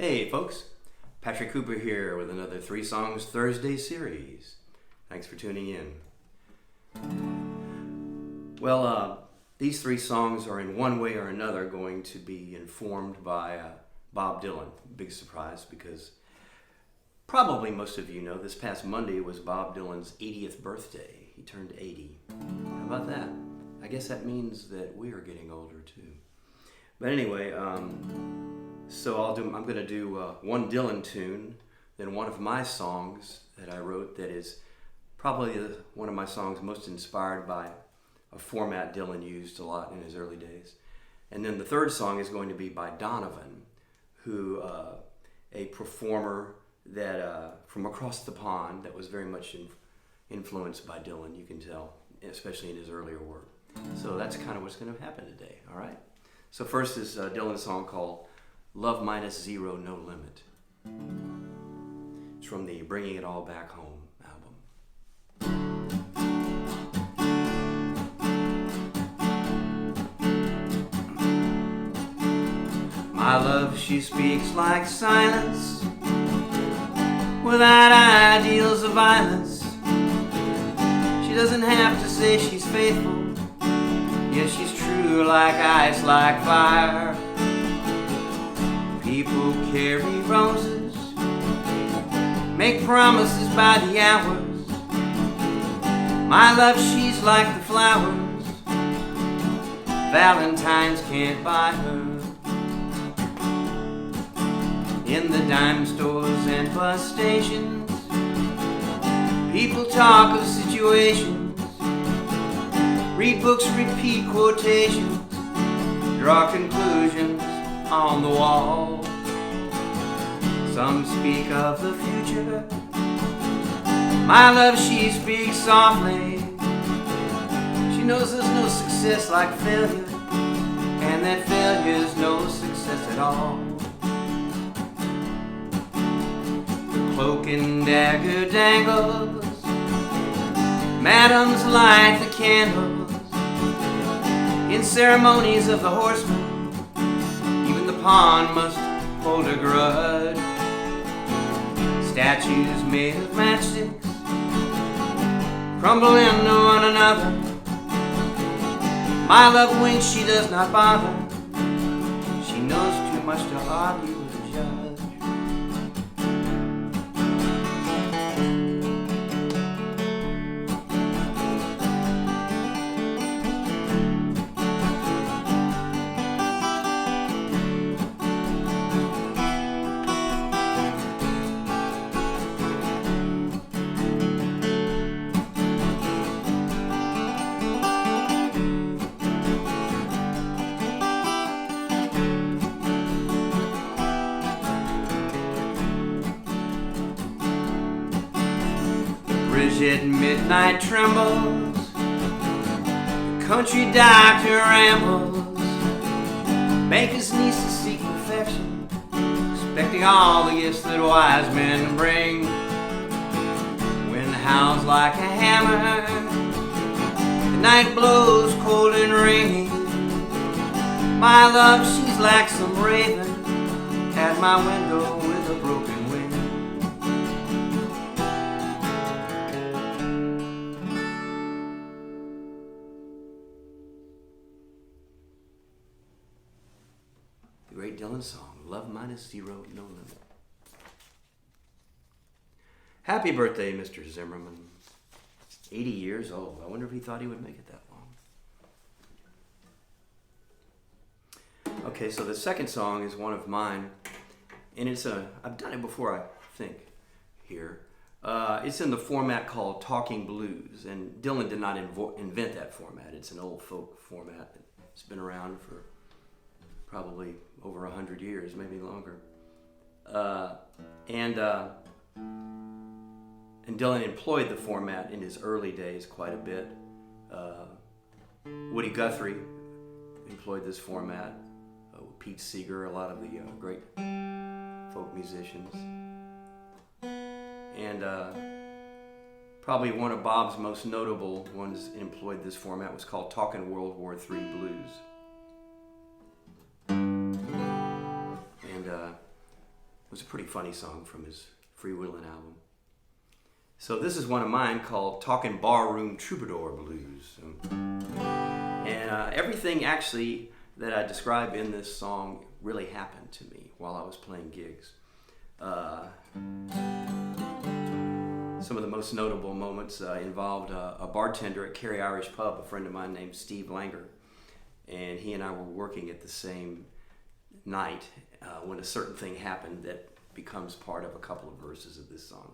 Hey folks, Patrick Cooper here with another 3 Songs Thursday series. Thanks for tuning in. Well, these 3 songs are in one way or another going to be informed by Bob Dylan. Big surprise because probably most of you know this past Monday was Bob Dylan's 80th birthday. He turned 80. How about that? I guess that means that we are getting older too. But anyway, so I'm going to do one Dylan tune, then one of my songs that I wrote that is probably one of my songs most inspired by a format Dylan used a lot in his early days. And then the third song is going to be by Donovan, who a performer that from across the pond that was very much influenced by Dylan, you can tell, especially in his earlier work. So that's kind of what's going to happen today, all right? So first is Dylan's song called Love Minus Zero, No Limit. It's from the Bringing It All Back Home album. My love, she speaks like silence, without ideals of violence. She doesn't have to say she's faithful, yet she's true like ice, like fire. People carry roses, make promises by the hours. My love, she's like the flowers, Valentine's can't buy her. In the dime stores and bus stations, people talk of situations, read books, repeat quotations, draw conclusions on the wall. Some speak of the future. My love, she speaks softly. She knows there's no success like failure, and that failure's no success at all. The cloak and dagger dangles, madams light the candles. In ceremonies of the horseman, even the pawn must hold a grudge. Statues made of matchsticks crumble into one another. My love, when she does not bother, she knows too much to argue with a judge. At midnight trembles, the country doctor rambles, baker's nieces seek perfection, expecting all the gifts that wise men bring. Wind howls like a hammer, the night blows cold and rainy. My love, she's like some raven at my window with a broken wing. Great Dylan song, Love Minus Zero, No Limit. Happy birthday, Mr. Zimmerman. 80 years old. I wonder if he thought he would make it that long. Okay, so the second song is one of mine, and I've done it before, I think, here. It's in the format called Talking Blues, and Dylan did not invent that format. It's an old folk format. It's been around for probably over 100 years, maybe longer. And Dylan employed the format in his early days quite a bit. Woody Guthrie employed this format. Pete Seeger, a lot of the great folk musicians. And probably one of Bob's most notable ones employed this format was called Talkin' World War III Blues. was a pretty funny song from his Freewheelin' album. So this is one of mine called Talkin' Barroom Troubadour Blues. And everything actually that I describe in this song really happened to me while I was playing gigs. Some of the most notable moments involved a bartender at Kerry Irish Pub, a friend of mine named Steve Langer. And he and I were working at the same night when a certain thing happened that becomes part of a couple of verses of this song.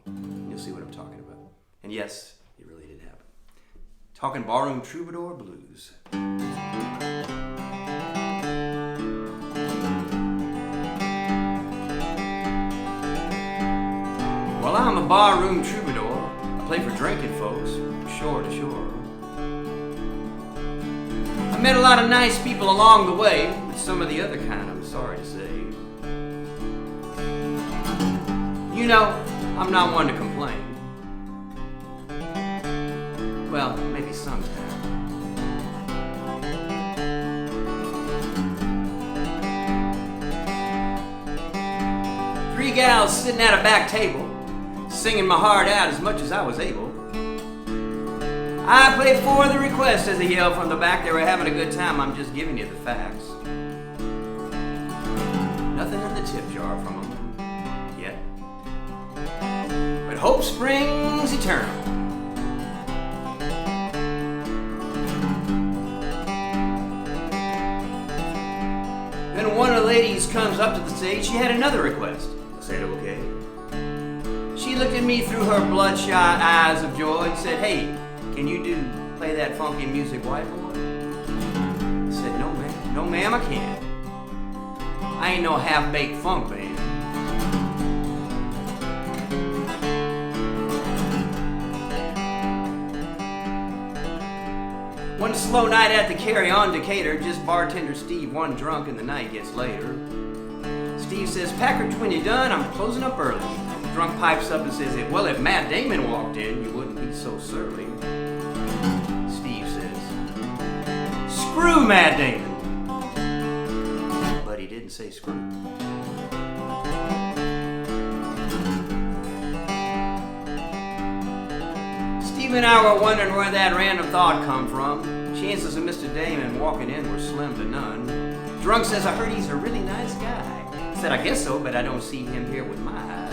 You'll see what I'm talking about. And yes, it really did happen. Talking Barroom Troubadour Blues. Well, I'm a barroom troubadour. I play for drinking folks, shore to shore. I met a lot of nice people along the way, but some of the other kind, I'm sorry to say. You know, I'm not one to complain. Well, maybe sometimes. Three gals sitting at a back table, singing my heart out as much as I was able. I played for the request as they yelled from the back. They were having a good time, I'm just giving you the facts. Nothing in the tip jar from them yet. But hope springs eternal. Then one of the ladies comes up to the stage. She had another request. I said, okay. She looked at me through her bloodshot eyes of joy and said, hey, can you play that funky music, white boy? I said, no, ma'am. No, ma'am, I can't. I ain't no half-baked funk band. One slow night at the Carry On Decatur, just bartender Steve, one drunk and the night gets later. Steve says, Packard, when you done, I'm closing up early. Drunk pipes up and says, well, if Matt Damon walked in, you wouldn't be so surly. Steve says, screw Matt Damon. But he didn't say screw. Steve and I were wondering where that random thought come from. Chances of Mr. Damon walking in were slim to none. Drunk says, I heard he's a really nice guy. Said, I guess so, but I don't see him here with my eyes.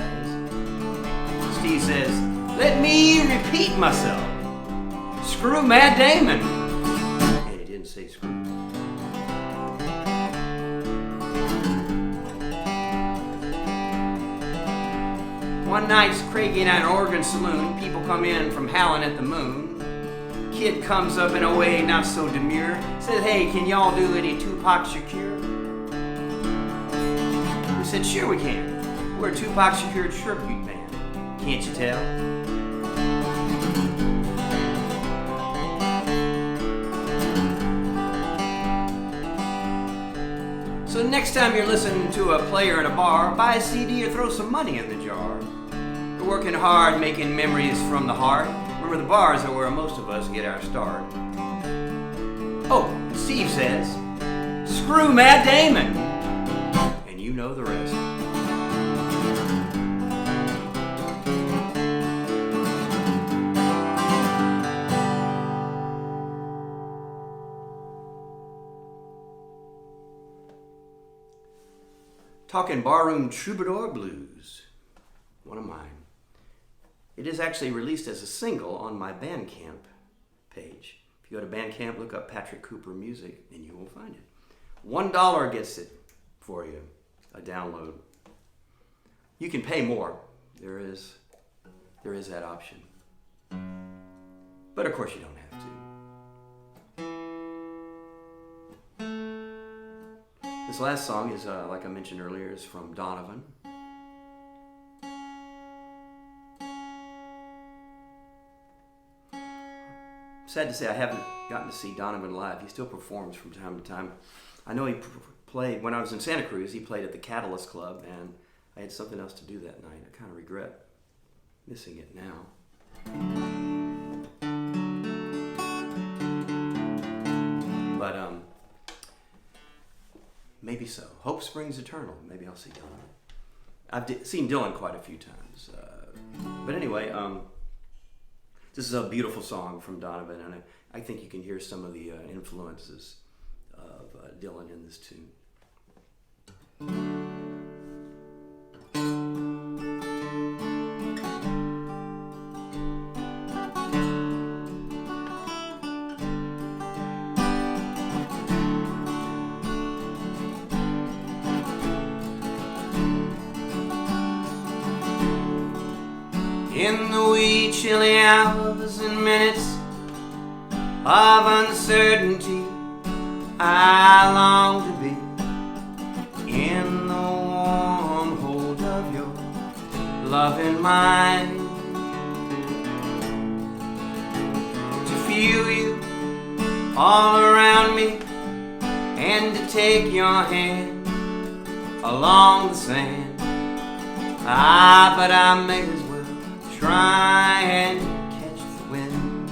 Steve says, let me repeat myself. Screw Matt Damon. And he didn't say screw. One night's Craigie in an Oregon saloon. People come in from howling at the moon. Kid comes up in a way not so demure. Says, hey, can y'all do any Tupac Shakur? We said, sure we can. We're a Tupac Shakur tribute band. Can't you tell? So next time you're listening to a player in a bar, buy a CD or throw some money in the jar. We're working hard, making memories from the heart. Remember, the bars are where most of us get our start. Oh, Steve says, screw Matt Damon. And you know the rest. Talking Barroom Troubadour Blues, one of mine. It is actually released as a single on my Bandcamp page. If you go to Bandcamp, look up Patrick Cooper Music, and you will find it. $1 gets it for you, a download. You can pay more. There is that option. But of course you don't have to. This last song is, like I mentioned earlier, is from Donovan. Sad to say I haven't gotten to see Donovan live. He still performs from time to time. I know he played, when I was in Santa Cruz, he played at the Catalyst Club, and I had something else to do that night. I kind of regret missing it now. But maybe so. Hope springs eternal. Maybe I'll see Donovan. I've seen Dylan quite a few times. But anyway, this is a beautiful song from Donovan, and I think you can hear some of the influences of Dylan in this tune. In the wee chilly hours and minutes of uncertainty, I long to be in the warm hold of your loving mind, to feel you all around me and to take your hand along the sand. But I may as well try and catch the wind.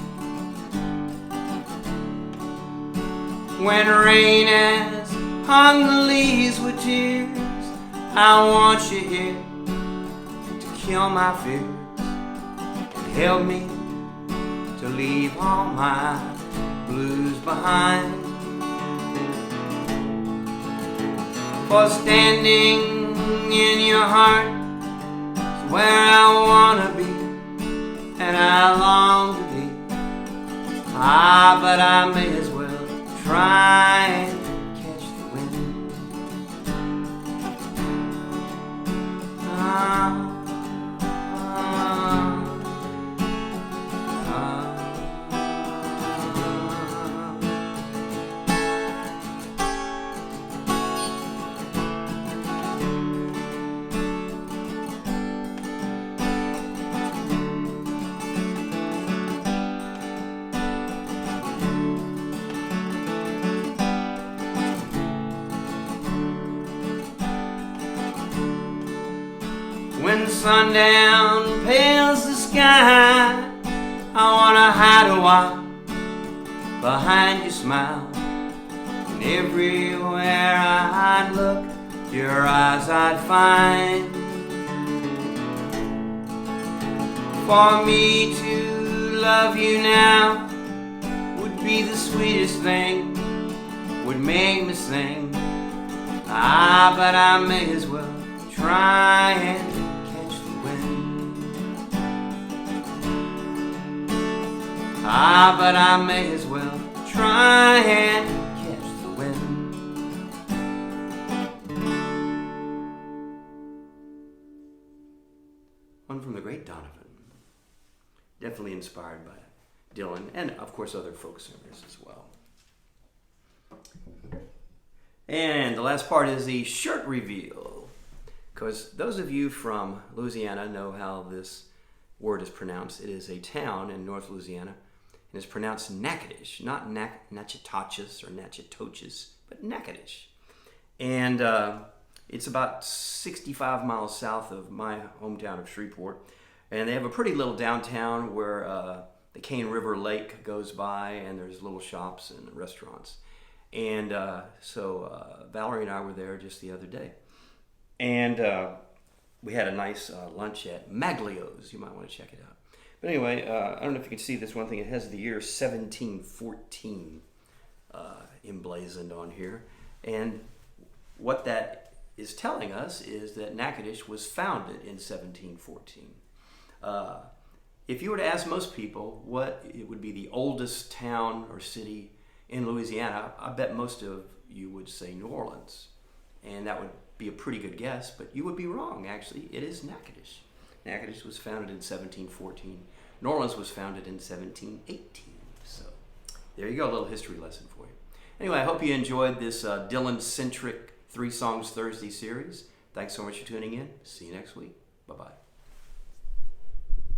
When rain has hung the leaves with tears, I want you here to kill my fears and help me to leave all my blues behind. For standing in your heart is where I wanna be, and I long to be. But I may as well try and catch the wind. When sundown pales the sky, I wanna hide a while behind your smile. And everywhere I'd look, your eyes I'd find. For me to love you now would be the sweetest thing, would make me sing. But I may as well try and catch the wind. But I may as well try and catch the wind. One from the great Donovan. Definitely inspired by Dylan and, of course, other folk singers as well. And the last part is the shirt reveal. Because those of you from Louisiana know how this word is pronounced. It is a town in North Louisiana, and it's pronounced Natchitoches, not Natchitoches or Natchitoches, but Natchitoches. And it's about 65 miles south of my hometown of Shreveport. And they have a pretty little downtown where the Cane River Lake goes by, and there's little shops and restaurants. And so Valerie and I were there just the other day. And we had a nice lunch at Maglio's. You might want to check it out. But anyway, I don't know if you can see this one thing. It has the year 1714 emblazoned on here. And what that is telling us is that Natchitoches was founded in 1714. If you were to ask most people what it would be the oldest town or city in Louisiana, I bet most of you would say New Orleans. And that would be a pretty good guess, but you would be wrong, actually. It is Natchitoches. Natchitoches was founded in 1714. New Orleans was founded in 1718. So there you go, a little history lesson for you. Anyway, I hope you enjoyed this Dylan-centric 3 Songs Thursday series. Thanks so much for tuning in. See you next week. Bye-bye.